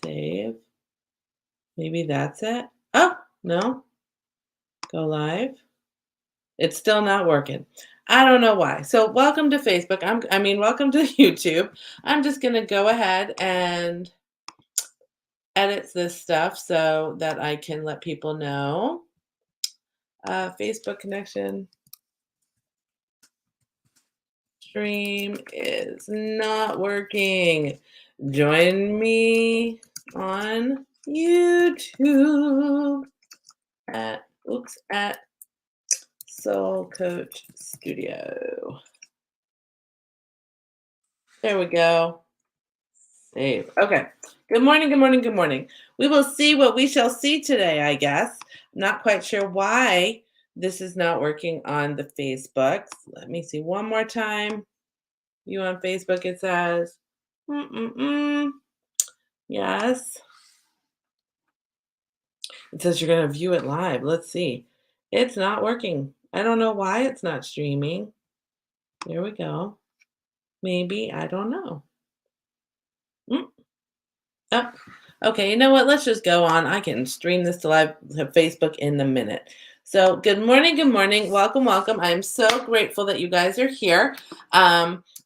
Save. Maybe that's it. Oh, no. Go live. It's still not working. I don't know why. So welcome to Facebook. Welcome to YouTube. I'm just gonna go ahead and edit this stuff so that I can let people know. Facebook connection stream is not working. Join me on YouTube at Soul Coach Studio. There we go. Save. Okay. Good morning, good morning, good morning. We will see what we shall see today, I guess. I'm not quite sure why this is not working on the Facebooks. Let me see one more time. You on Facebook, it says. Yes. It says you're going to view it live. Let's see. It's not working. I don't know why it's not streaming. There we go. Maybe, I don't know. Oh, okay. You know what? Let's just go on. I can stream this to live to Facebook in a minute. So, good morning. Good morning. Welcome, welcome. I'm so grateful that you guys are here.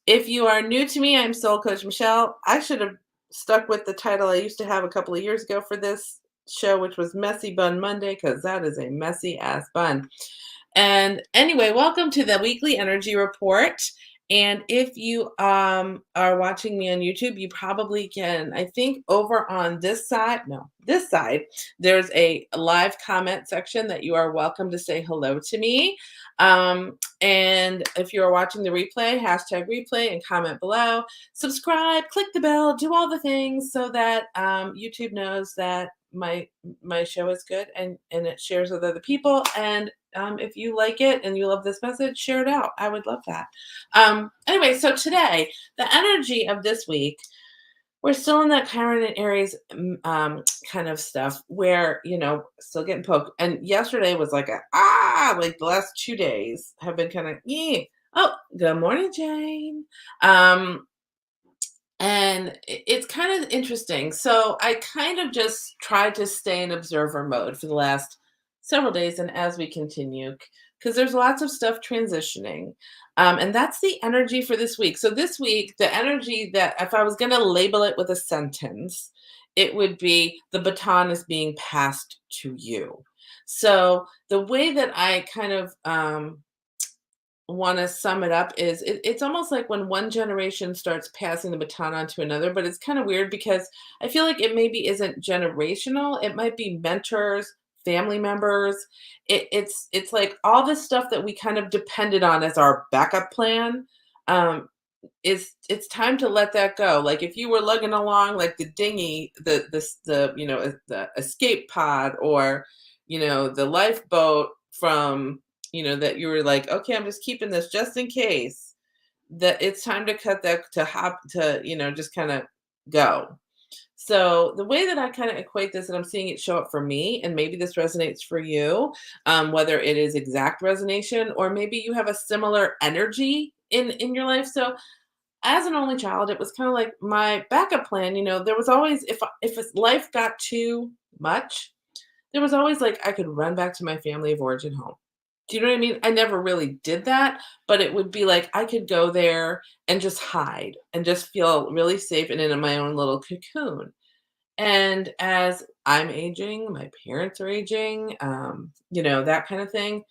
If you are new to me, I'm Soul Coach Michele. I should have stuck with the title I used to have a couple of years ago for this show, which was Messy Bun Monday, because that is a messy ass bun. And anyway, welcome to the weekly energy report. And if you are watching me on YouTube, you probably can, I think over on this side, there's a live comment section that you are welcome to say hello to me. And if you are watching the replay, hashtag replay and comment below, subscribe, click the bell, do all the things so that YouTube knows that my show is good and it shares with other people. And if you like it and you love this message, share it out. I would love that. Anyway, so today, the energy of this week, we're still in that Chiron and Aries kind of stuff where, still getting poked. And yesterday was like like the last 2 days have been kind of, Oh, good morning, Jane. And it's kind of interesting. So I kind of just tried to stay in observer mode for the last several days and as we continue, because there's lots of stuff transitioning. And that's the energy for this week. So this week, the energy that if I was going to label it with a sentence, it would be the baton is being passed to you. So the way that I kind of want to sum it up is it's almost like when one generation starts passing the baton on to another, but it's kind of weird because I feel like it maybe isn't generational. It might be mentors, family members. It's like all this stuff that we kind of depended on as our backup plan. It's time to let that go. Like if you were lugging along like the dinghy, the escape pod, or the lifeboat from that you were like, okay, I'm just keeping this just in case, that it's time to cut that, to hop, to just kind of go. So the way that I kind of equate this, and I'm seeing it show up for me, and maybe this resonates for you, whether it is exact resonation or maybe you have a similar energy in your life. So as an only child, it was kind of like my backup plan. There was always, if life got too much, there was always like I could run back to my family of origin home. Do you know what I mean? I never really did that, but it would be like I could go there and just hide and just feel really safe and in my own little cocoon. And as I'm aging, my parents are aging, that kind of thing.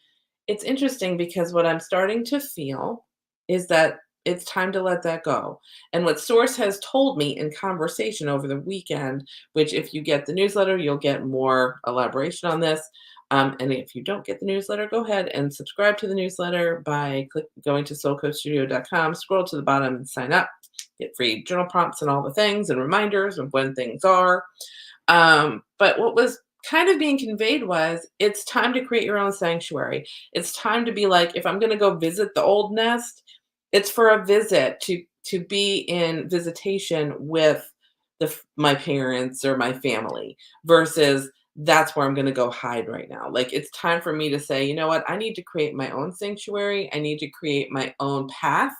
It's interesting because what I'm starting to feel is that it's time to let that go. And what Source has told me in conversation over the weekend, which if you get the newsletter, you'll get more elaboration on this. And if you don't get the newsletter, go ahead and subscribe to the newsletter by going to soulcoachstudio.com, scroll to the bottom and sign up. Get free journal prompts and all the things and reminders of when things are. But what was kind of being conveyed was it's time to create your own sanctuary. It's time to be like, if I'm going to go visit the old nest, it's for a visit to be in visitation with my parents or my family, versus that's where I'm going to go hide right now. Like it's time for me to say, you know what? I need to create my own sanctuary. I need to create my own path.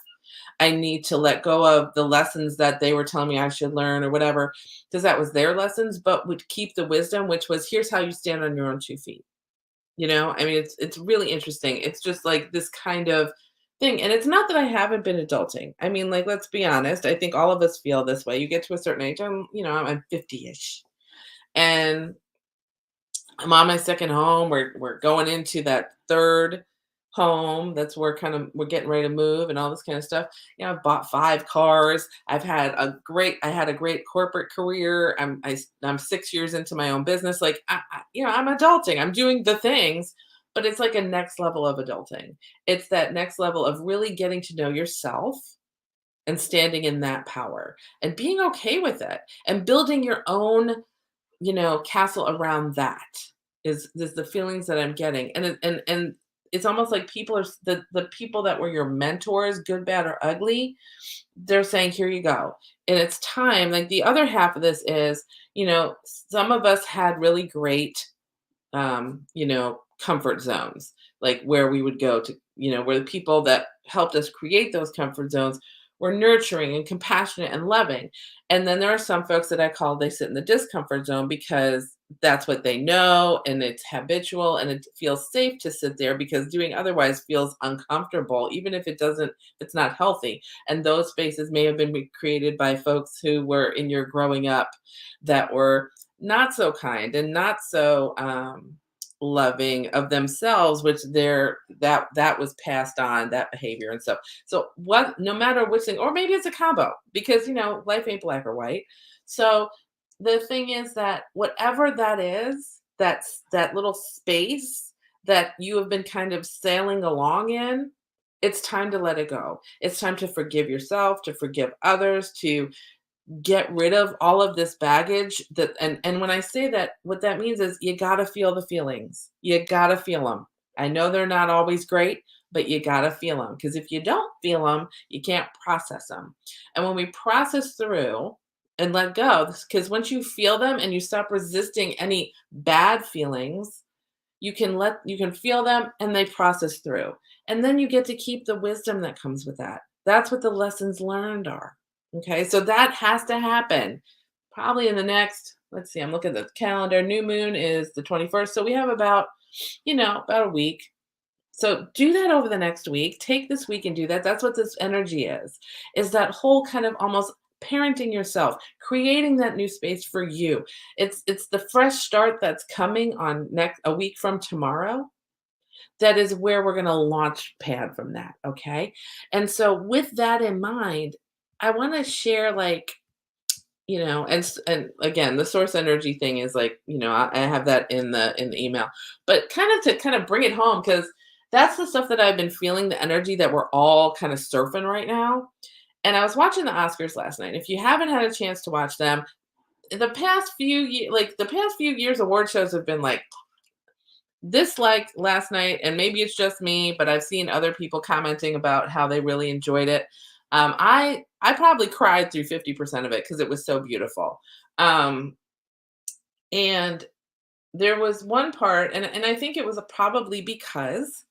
I need to let go of the lessons that they were telling me I should learn or whatever, because that was their lessons, but would keep the wisdom, which was here's how you stand on your own 2 feet. I mean, it's really interesting. It's just like this kind of thing. And it's not that I haven't been adulting. I mean, like, let's be honest. I think all of us feel this way. You get to a certain age, I'm 50-ish. And I'm on my second home. We're going into that third home. That's where kind of we're getting ready to move and all this kind of stuff. I've bought 5 cars. I had a great corporate career. I'm 6 years into my own business. Like I'm adulting. I'm doing the things, but it's like a next level of adulting. It's that next level of really getting to know yourself and standing in that power and being okay with it and building your own castle around that is the feelings that I'm getting. And it's almost like people are the people that were your mentors, good, bad, or ugly, they're saying, here you go. And it's time. Like the other half of this is, some of us had really great comfort zones, like where we would go to, where the people that helped us create those comfort zones were nurturing and compassionate and loving. And then there are some folks that I call they sit in the discomfort zone because that's what they know and it's habitual and it feels safe to sit there because doing otherwise feels uncomfortable, even if it's not healthy. And those spaces may have been created by folks who were in your growing up that were not so kind and not so loving of themselves, which that was passed on, that behavior and stuff. So what no matter which thing, or maybe it's a combo, because life ain't black or white. So the thing is that whatever that is, that's that little space that you have been kind of sailing along in, it's time to let it go. It's time to forgive yourself, to forgive others, to get rid of all of this baggage that and when I say that, what that means is you got to feel the feelings. You got to feel them. I know they're not always great, but you got to feel them, because if you don't feel them, you can't process them. And when we process through and let go, because once you feel them and you stop resisting any bad feelings, you can feel them and they process through. And then you get to keep the wisdom that comes with that. That's what the lessons learned are. Okay? So that has to happen probably in the next, let's see, I'm looking at the calendar. New moon is the 21st. So we have about a week. So do that over the next week. Take this week and do that. That's what this energy is that whole kind of almost parenting yourself, creating that new space for you. It's the fresh start that's coming on next a week from tomorrow. That is where we're going to launch pad from that. Okay. And so with that in mind, I want to share and again, the source energy thing is I have that in the email, but to bring it home, because that's the stuff that I've been feeling, the energy that we're all kind of surfing right now. And I was watching the Oscars last night. If you haven't had a chance to watch them, the past few years, award shows have been like last night, and maybe it's just me, but I've seen other people commenting about how they really enjoyed it. I probably cried through 50% of it because it was so beautiful. And there was one part, and I think it was probably because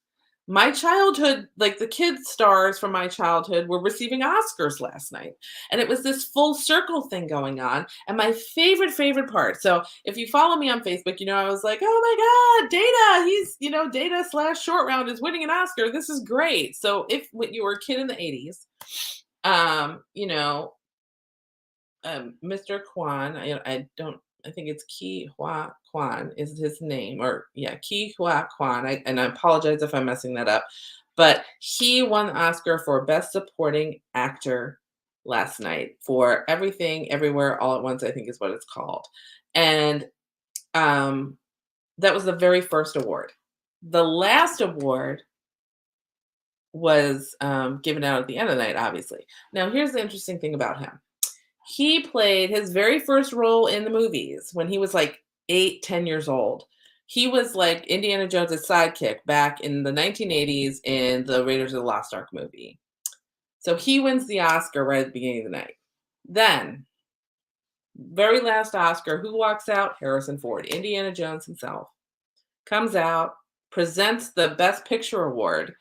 my childhood, like the kid stars from my childhood, were receiving Oscars last night. And it was this full circle thing going on. And my favorite part. So if you follow me on Facebook, I was like, oh my God, Data, Data/Short Round is winning an Oscar. This is great. So when you were a kid in the 80s, um, you know, Mr. Kwan, I think it's Ki Hua Kwan is his name, or yeah, Ki Hua Kwan. And I apologize if I'm messing that up, but he won the Oscar for Best Supporting Actor last night for Everything, Everywhere, All at Once, I think is what it's called. And that was the very first award. The last award was given out at the end of the night, obviously. Now, here's the interesting thing about him. He played his very first role in the movies when he was like 8, 10 years old. He was like Indiana Jones' sidekick back in the 1980s in the Raiders of the Lost Ark movie. So he wins the Oscar right at the beginning of the night. Then, very last Oscar, who walks out? Harrison Ford, Indiana Jones himself, comes out, presents the Best Picture award.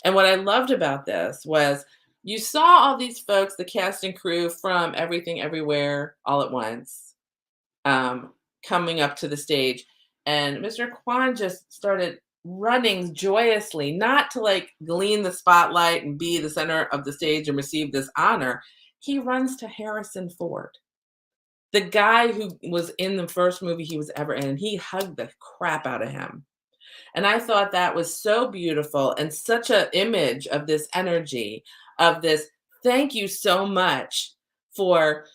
And what I loved about this was You saw all these folks, the cast and crew from Everything Everywhere All at Once, um, coming up to the stage, and Mr. Kwan just started running joyously, not to like glean the spotlight and be the center of the stage and receive this honor. He runs to Harrison Ford, the guy who was in the first movie he was ever in, and he hugged the crap out of him. And I thought that was so beautiful and such an image of this energy, of this thank you so much for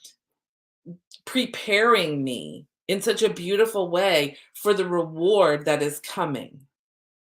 preparing me in such a beautiful way for the reward that is coming.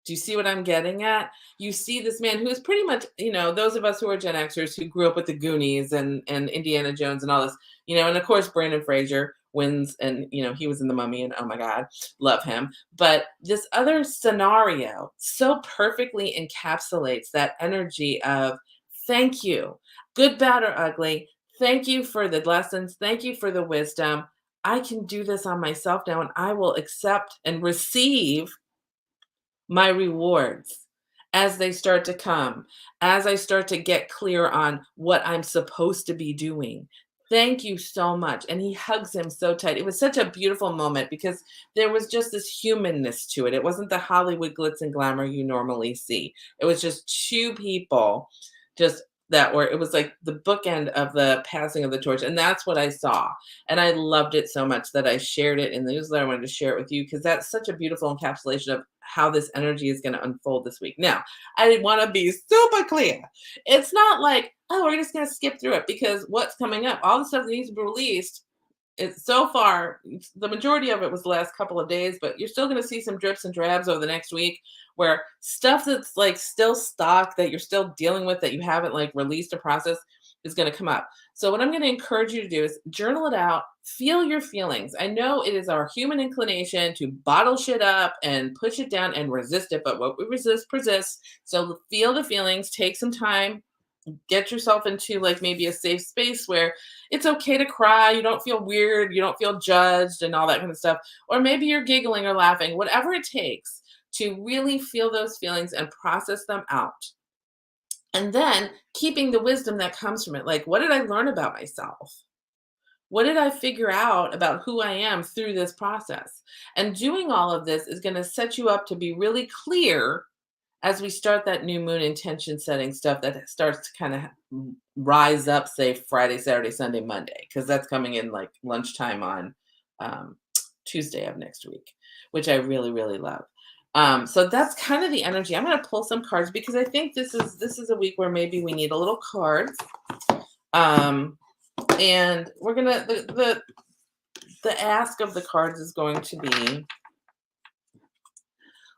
Do you see what I'm getting at? You see this man who is pretty much, those of us who are Gen Xers who grew up with the Goonies and Indiana Jones and all this, and of course Brandon Fraser wins, and he was in The Mummy, and oh my God, love him. But this other scenario so perfectly encapsulates that energy of thank you, good, bad, or ugly. Thank you for the lessons. Thank you for the wisdom. I can do this on myself now, and I will accept and receive my rewards as they start to come, as I start to get clear on what I'm supposed to be doing. Thank you so much. And he hugs him so tight. It was such a beautiful moment because there was just this humanness to it. It wasn't the Hollywood glitz and glamour you normally see. It was just two people just that were, it was like the bookend of the passing of the torch. And that's what I saw. And I loved it so much that I shared it in the newsletter. I wanted to share it with you because that's such a beautiful encapsulation of how this energy is going to unfold this week. Now, I want to be super clear. It's not like, oh, we're just going to skip through it because what's coming up, all the stuff that needs to be released, it's so far, the majority of it was the last couple of days, but you're still going to see some drips and drabs over the next week where stuff that's like still stock that you're still dealing with that you haven't like released a process is going to come up. So what I'm going to encourage you to do is journal it out, feel your feelings. I know it is our human inclination to bottle shit up and push it down and resist it, but what we resist persists. So feel the feelings, take some time, get yourself into like maybe a safe space where it's okay to cry, you don't feel weird, you don't feel judged and all that kind of stuff. Or maybe you're giggling or laughing, whatever it takes to really feel those feelings and process them out. And then keeping the wisdom that comes from it. Like, what did I learn about myself? What did I figure out about who I am through this process? And doing all of this is going to set you up to be really clear as we start that new moon intention setting stuff that starts to kind of rise up, say Friday, Saturday, Sunday, Monday, because that's coming in like lunchtime on um, Tuesday of next week, which I really, really love. So that's kind of the energy. I'm going to pull some cards because I think this is a week where maybe we need a little cards. And we're gonna the ask of the cards is going to be,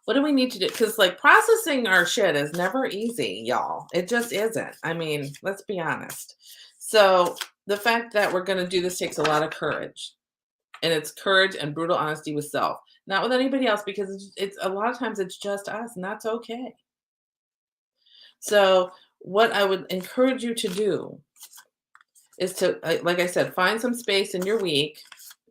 what do we need to do? Because like processing our shit is never easy, y'all. It just isn't. I mean, let's be honest. So the fact that we're going to do this takes a lot of courage, and it's courage and brutal honesty with self, not with anybody else, because it's a lot of times it's just us, and that's okay. So what I would encourage you to do is to, like I said, find some space in your week,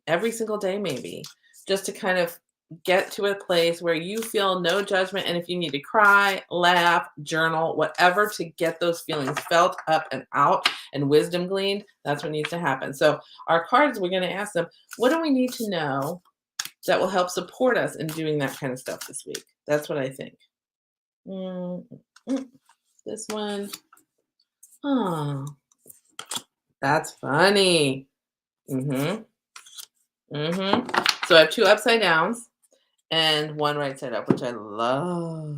every single day maybe, just to kind of get to a place where you feel no judgment. And if you need to cry, laugh, journal, whatever to get those feelings felt up and out and wisdom gleaned, that's what needs to happen. So our cards, we're going to ask them, what do we need to know that will help support us in doing that kind of stuff this week? That's what I think. This one. Oh, that's funny. So I have two upside downs and one right side up, which I love.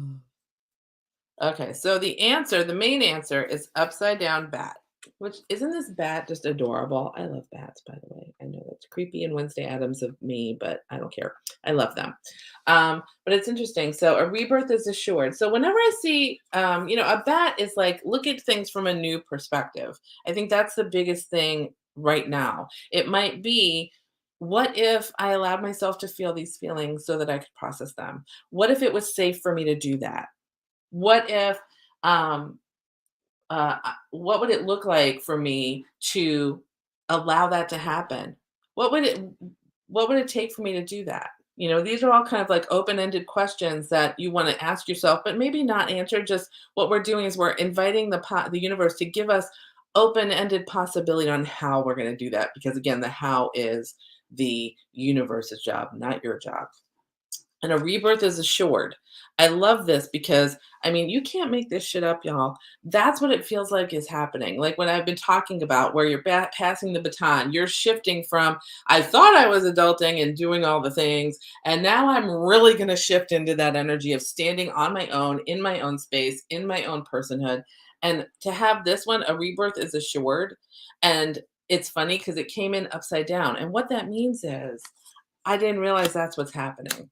Okay, so the main answer is upside down bat, which isn't this bat just adorable? I love bats, by the way. I know that's creepy and Wednesday Addams of me, but I don't care. I love them. But it's interesting. So a rebirth is assured. So whenever I see, a bat is like, look at things from a new perspective. I think that's the biggest thing right now. It might be, what if I allowed myself to feel these feelings so that I could process them? What if it was safe for me to do that? What if, what would it look like for me to allow that to happen? What would it take for me to do that? These are all kind of like open-ended questions that you want to ask yourself, but maybe not answer. Just what we're doing is we're inviting the universe to give us open-ended possibility on how we're going to do that. Because again, the how is the universe's job, not your job. And a rebirth is assured. I love this because I mean, you can't make this shit up, y'all. That's what it feels like is happening. Like what I've been talking about, where you're passing the baton, you're shifting from, I thought I was adulting and doing all the things. And now I'm really going to shift into that energy of standing on my own, in my own space, in my own personhood. And to have this one, a rebirth is assured. And it's funny because it came in upside down. And what that means is, I didn't realize that's what's happening.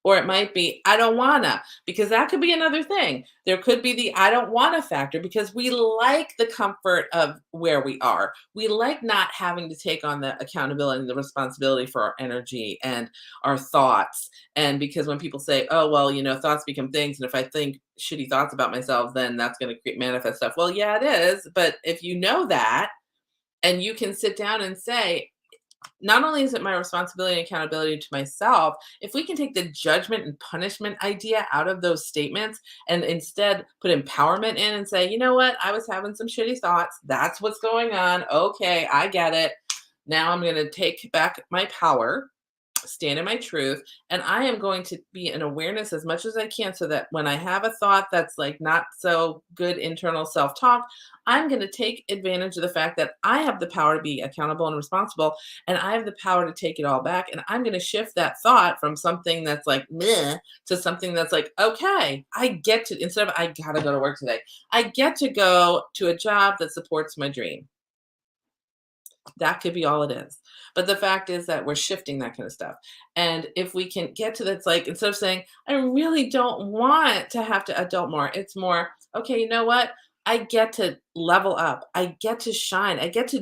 Or it might be, I don't wanna, because that could be another thing. There could be the I don't wanna factor because we like the comfort of where we are. We like not having to take on the accountability and the responsibility for our energy and our thoughts. And because when people say, oh, well, thoughts become things. And if I think shitty thoughts about myself, then that's going to create manifest stuff. Well, yeah, it is. But if you know that, and you can sit down and say, not only is it my responsibility and accountability to myself, if we can take the judgment and punishment idea out of those statements and instead put empowerment in and say, you know what, I was having some shitty thoughts. That's what's going on. Okay, I get it. Now I'm going to take back my power, stand in my truth, and I am going to be in awareness as much as I can so that when I have a thought that's like not so good internal self-talk, I'm going to take advantage of the fact that I have the power to be accountable and responsible, and I have the power to take it all back, and I'm going to shift that thought from something that's like meh to something that's like, okay, I get to, instead of I gotta go to work today, I get to go to a job that supports my dream. That could be all it is. But the fact is that we're shifting that kind of stuff. And if we can get to that's like, instead of saying, I really don't want to have to adult more, it's more, okay, you know what? I get to level up. I get to shine. I get to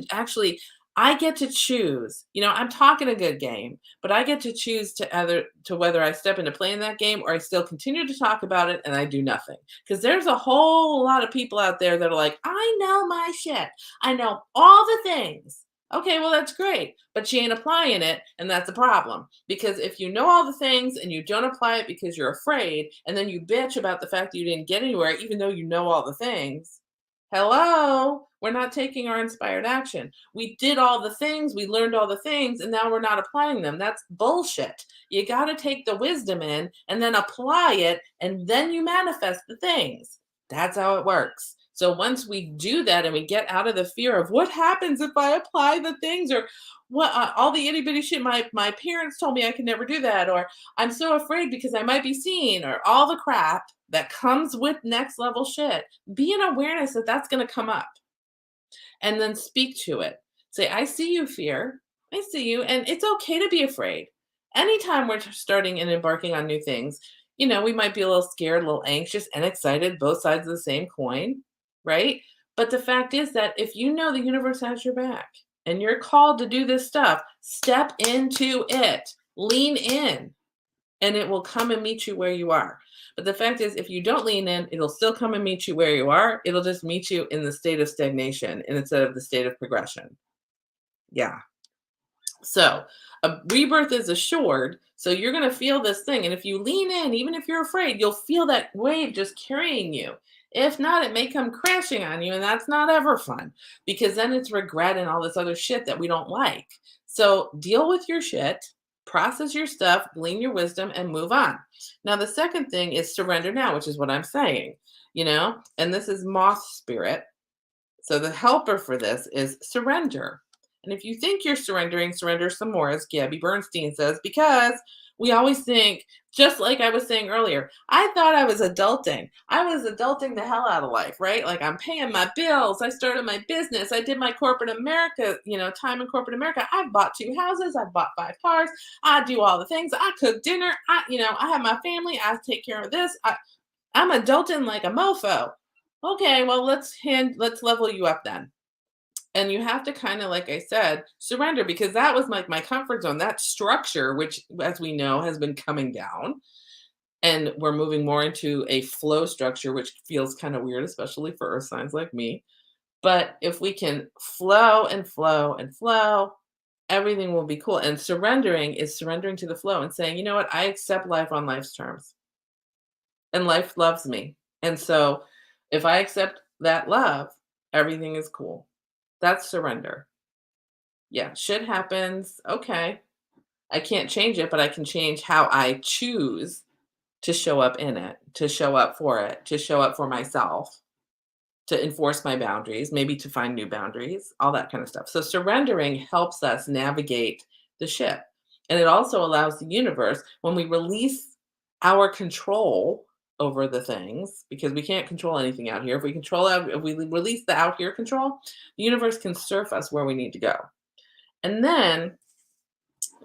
choose. I'm talking a good game, but I get to choose to whether I step into playing that game or I still continue to talk about it and I do nothing. Because there's a whole lot of people out there that are like, I know my shit. I know all the things. Okay, well, that's great, but you ain't applying it, and that's a problem. Because if you know all the things and you don't apply it because you're afraid, and then you bitch about the fact that you didn't get anywhere, even though you know all the things, hello, we're not taking our inspired action. We did all the things, we learned all the things, and now we're not applying them. That's bullshit. You got to take the wisdom in and then apply it, and then you manifest the things. That's how it works. So once we do that and we get out of the fear of what happens if I apply the things, or what all the itty bitty shit my parents told me I could never do that, or I'm so afraid because I might be seen, or all the crap that comes with next level shit, be in awareness that that's going to come up and then speak to it. Say, I see you, fear. I see you. And it's okay to be afraid. Anytime we're starting and embarking on new things, we might be a little scared, a little anxious and excited, both sides of the same coin, right? But the fact is that if you know the universe has your back and you're called to do this stuff, step into it, lean in, and it will come and meet you where you are. But the fact is, if you don't lean in, it'll still come and meet you where you are. It'll just meet you in the state of stagnation instead of the state of progression. Yeah. So a rebirth is assured. So you're going to feel this thing. And if you lean in, even if you're afraid, you'll feel that wave just carrying you. If not, it may come crashing on you. And that's not ever fun because then it's regret and all this other shit that we don't like. So deal with your shit, process your stuff, glean your wisdom, and move on. Now, the second thing is surrender now, which is what I'm saying, and this is moth spirit. So the helper for this is surrender. And if you think you're surrendering, surrender some more, as Gabby Bernstein says, because we always think, just like I was saying earlier, I thought I was adulting. I was adulting the hell out of life, right? Like I'm paying my bills. I started my business. I did my corporate America, time in corporate America. I've bought 2 houses. I've bought 5 cars. I do all the things. I cook dinner. I have my family. I take care of this. I'm adulting like a mofo. Okay, well, let's level you up then. And you have to kind of, like I said, surrender because that was like my comfort zone, that structure, which, as we know, has been coming down. And we're moving more into a flow structure, which feels kind of weird, especially for earth signs like me. But if we can flow and flow and flow, everything will be cool. And surrendering is surrendering to the flow and saying, you know what, I accept life on life's terms, and life loves me. And so if I accept that love, everything is cool. That's surrender. Yeah, shit happens. Okay. I can't change it, but I can change how I choose to show up in it, to show up for it, to show up for myself, to enforce my boundaries, maybe to find new boundaries, all that kind of stuff. So surrendering helps us navigate the ship. And it also allows the universe, when we release our control over the things, because we can't control anything out here. If we release the out here control, the universe can surf us where we need to go. And then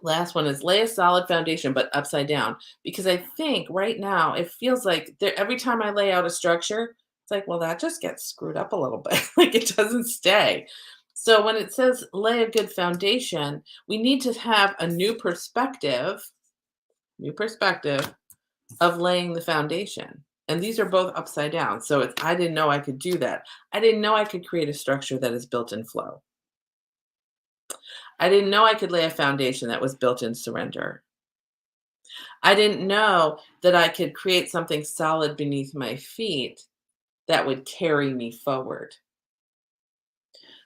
last one is lay a solid foundation, but upside down. Because I think right now it feels like every time I lay out a structure, it's like, well, that just gets screwed up a little bit. Like it doesn't stay. So when it says lay a good foundation, we need to have a new perspective of laying the foundation. And these are both upside down. So I didn't know I could do that. I didn't know I could create a structure that is built in flow. I didn't know I could lay a foundation that was built in surrender. I didn't know that I could create something solid beneath my feet that would carry me forward.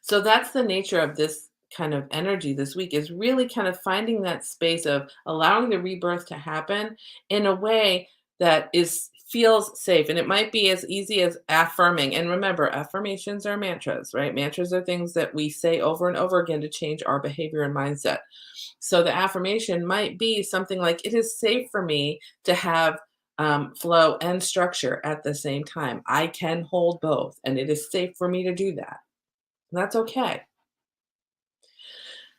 So that's the nature of this kind of energy this week, is really kind of finding that space of allowing the rebirth to happen in a way that is feels safe. And it might be as easy as affirming. And remember, affirmations are mantras, right? Mantras are things that we say over and over again to change our behavior and mindset. So the affirmation might be something like, it is safe for me to have flow and structure at the same time. I can hold both, and it is safe for me to do that. And that's okay.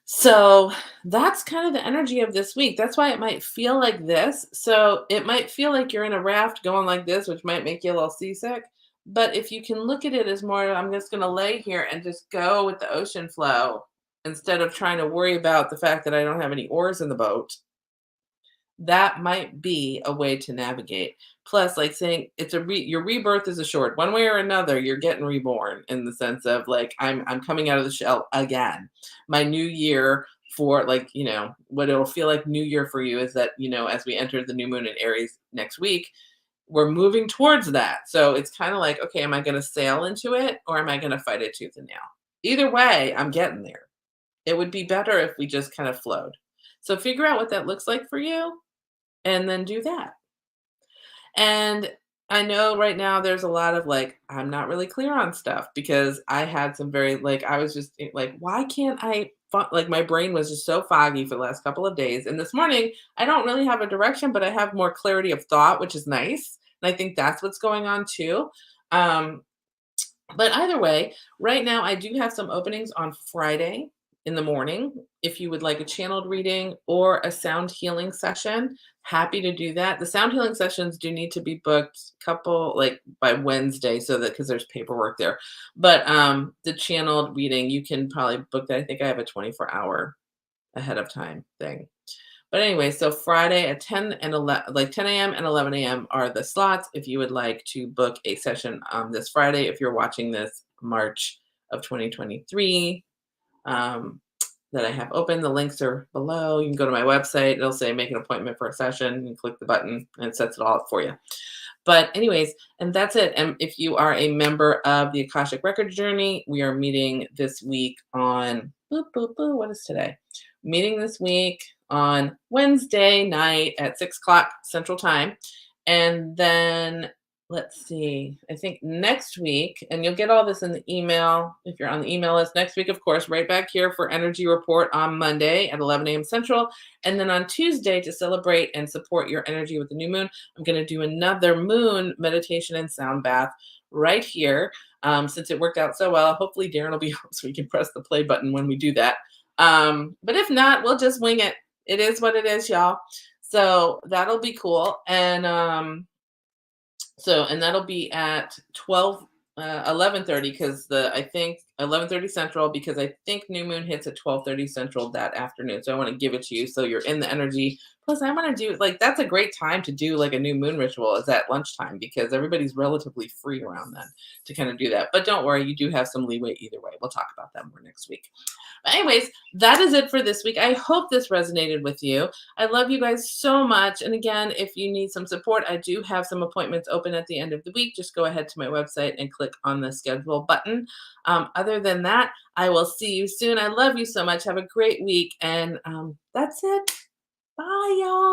So that's kind of the energy of this week. That's why it might feel like this. So it might feel like you're in a raft going like this, which might make you a little seasick. But if you can look at it as more, I'm just going to lay here and just go with the ocean flow instead of trying to worry about the fact that I don't have any oars in the boat, that might be a way to navigate. Plus, like saying your rebirth is assured. One way or another, you're getting reborn, in the sense of like I'm coming out of the shell again. My new year, for like, what it'll feel like new year for you is that, as we enter the new moon in Aries next week, we're moving towards that. So it's kind of like, okay, am I going to sail into it, or am I going to fight it tooth and nail? Either way, I'm getting there. It would be better if we just kind of flowed. So figure out what that looks like for you, and then do that. And I know right now there's a lot of like, I'm not really clear on stuff, because I had some very, like, I was just like, why can't like my brain was just so foggy for the last couple of days. And this morning, I don't really have a direction, but I have more clarity of thought, which is nice. And I think that's what's going on too. Um, but either way, right now I do have some openings on Friday in the morning. If you would like a channeled reading or a sound healing session, happy to do that. The sound healing sessions do need to be booked couple like by Wednesday, so that, because there's paperwork there. But the channeled reading, you can probably book that. I think I have a 24-hour ahead of time thing. But anyway, so Friday at 10 and 11, like 10 a.m. and 11 a.m. are the slots. If you would like to book a session this Friday, if you're watching this March of 2023, that I have open, the links are below. You can go to my website. It'll say make an appointment for a session. You click the button and it sets it all up for you. But anyways, and that's it. And if you are a member of the Akashic Record Journey, we are meeting this week on, what is today? Meeting this week on Wednesday night at 6 o'clock Central Time. And then let's see, I think next week, and you'll get all this in the email if you're on the email list. Next week, of course, right back here for Energy Report on Monday at 11 a.m. Central. And then on Tuesday, to celebrate and support your energy with the new moon, I'm going to do another moon meditation and sound bath right here. Since it worked out so well, hopefully Darren will be home so we can press the play button when we do that. But if not, we'll just wing it. It is what it is, y'all. So that'll be cool. And and that'll be at 11:30, because I think 11:30 Central, because I think new moon hits at 12:30 Central that afternoon. So I want to give it to you so you're in the energy. Plus, I want to do like that's a great time to do like a new moon ritual is at lunchtime because everybody's relatively free around then to kind of do that. But don't worry, you do have some leeway either way. We'll talk about that more next week. But anyways, that is it for this week. I hope this resonated with you. I love you guys so much. And again, if you need some support, I do have some appointments open at the end of the week. Just go ahead to my website and click on the schedule button. Other than that, I will see you soon. I love you so much. Have a great week. And that's it. Bye, y'all.